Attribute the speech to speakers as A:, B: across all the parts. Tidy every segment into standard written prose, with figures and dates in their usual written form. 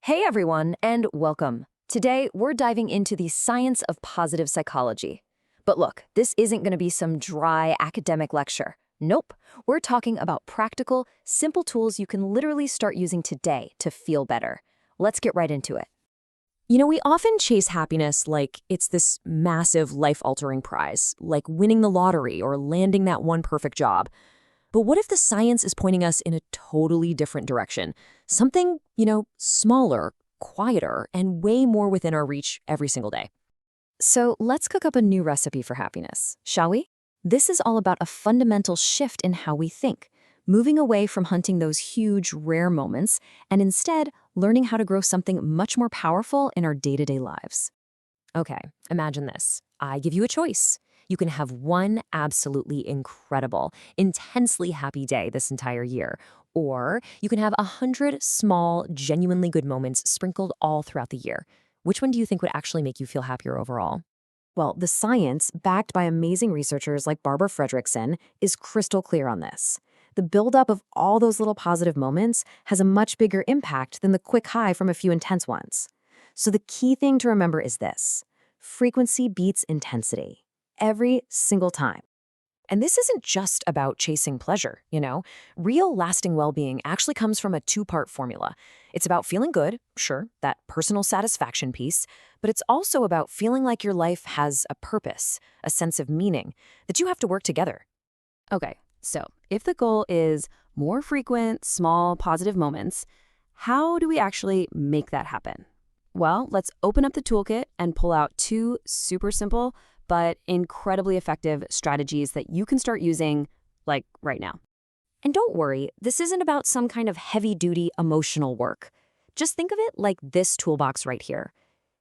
A: Hey everyone, and welcome. Today, we're diving into the science of positive psychology. But look, this isn't going to be some dry academic lecture. Nope, we're talking about practical, simple tools you can literally start using today to feel better. Let's get right into it. We often chase happiness like it's this massive life-altering prize, like winning the lottery or landing that one perfect job. But what if the science is pointing us in a totally different direction? Something, smaller, quieter, and way more within our reach every single day. So let's cook up a new recipe for happiness, shall we? This is all about a fundamental shift in how we think, moving away from hunting those huge, rare moments, and instead learning how to grow something much more powerful in our day-to-day lives. Okay, imagine this. I give you a choice. You can have one absolutely incredible, intensely happy day this entire year, or you can have 100 small, genuinely good moments sprinkled all throughout the year. Which one do you think would actually make you feel happier overall? Well, the science, backed by amazing researchers like Barbara Fredrickson, is crystal clear on this. The buildup of all those little positive moments has a much bigger impact than the quick high from a few intense ones. So the key thing to remember is this: frequency beats intensity. Every single time. And this isn't just about chasing pleasure, Real lasting well-being actually comes from a two-part formula. It's about feeling good, sure, that personal satisfaction piece, but it's also about feeling like your life has a purpose, a sense of meaning, that you have to work together. Okay, so if the goal is more frequent, small, positive moments, how do we actually make that happen? Well, let's open up the toolkit and pull out two super simple but incredibly effective strategies that you can start using, like, right now. And don't worry, this isn't about some kind of heavy-duty emotional work. Just think of it like this toolbox right here.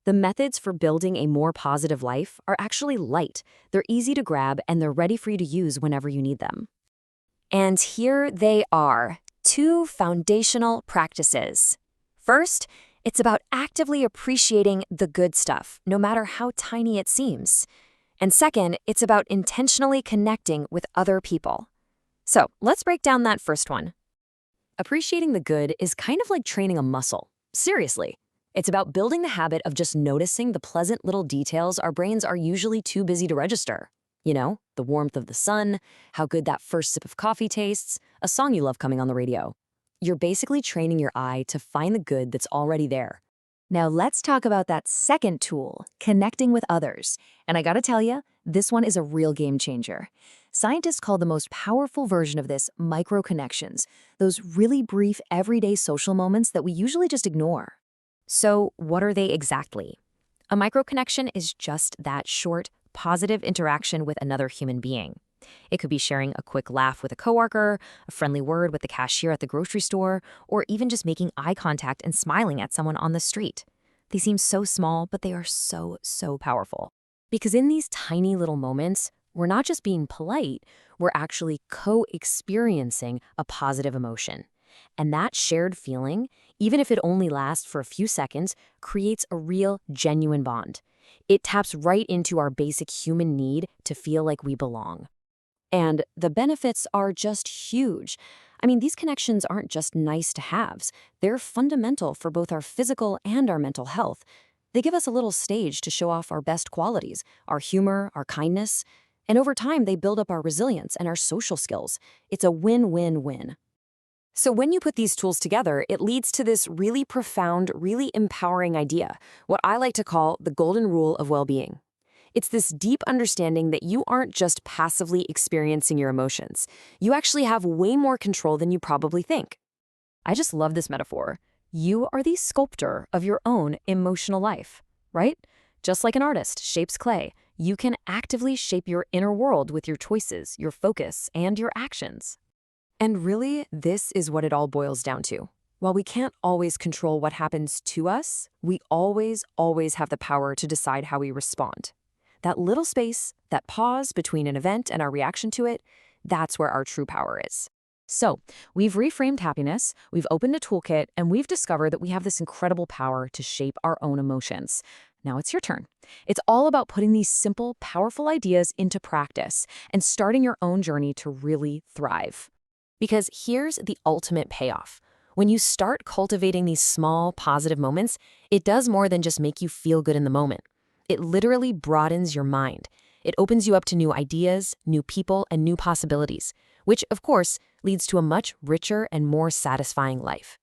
A: The methods for building a more positive life are actually light. They're easy to grab, and they're ready for you to use whenever you need them. And here they are, two foundational practices. First, it's about actively appreciating the good stuff, no matter how tiny it seems. And second, it's about intentionally connecting with other people. So let's break down that first one. Appreciating the good is kind of like training a muscle. Seriously. It's about building the habit of just noticing the pleasant little details our brains are usually too busy to register. The warmth of the sun, how good that first sip of coffee tastes, a song you love coming on the radio. You're basically training your eye to find the good that's already there. Now let's talk about that second tool, connecting with others. And I gotta tell you, this one is a real game changer. Scientists call the most powerful version of this micro-connections, those really brief everyday social moments that we usually just ignore. So what are they exactly? A micro-connection is just that short, positive interaction with another human being. It could be sharing a quick laugh with a coworker, a friendly word with the cashier at the grocery store, or even just making eye contact and smiling at someone on the street. They seem so small, but they are so, so powerful. Because in these tiny little moments, we're not just being polite, we're actually co-experiencing a positive emotion. And that shared feeling, even if it only lasts for a few seconds, creates a real, genuine bond. It taps right into our basic human need to feel like we belong. And the benefits are just huge. I mean, these connections aren't just nice to haves. They're fundamental for both our physical and our mental health. They give us a little stage to show off our best qualities, our humor, our kindness. And over time, they build up our resilience and our social skills. It's a win-win-win. So when you put these tools together, it leads to this really profound, really empowering idea, what I like to call the golden rule of well-being. It's this deep understanding that you aren't just passively experiencing your emotions. You actually have way more control than you probably think. I just love this metaphor. You are the sculptor of your own emotional life, right? Just like an artist shapes clay, you can actively shape your inner world with your choices, your focus, and your actions. And really, this is what it all boils down to. While we can't always control what happens to us, we always have the power to decide how we respond. That little space, that pause between an event and our reaction to it, that's where our true power is. So, we've reframed happiness, we've opened a toolkit, and we've discovered that we have this incredible power to shape our own emotions. Now it's your turn. It's all about putting these simple, powerful ideas into practice and starting your own journey to really thrive. Because here's the ultimate payoff. When you start cultivating these small, positive moments, it does more than just make you feel good in the moment. It literally broadens your mind. It opens you up to new ideas, new people, and new possibilities, which, of course, leads to a much richer and more satisfying life.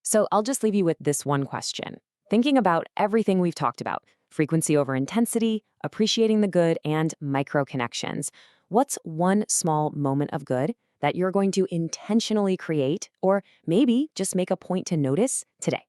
A: So I'll just leave you with this one question. Thinking about everything we've talked about, frequency over intensity, appreciating the good, and micro connections, what's one small moment of good that you're going to intentionally create, or maybe just make a point to notice today?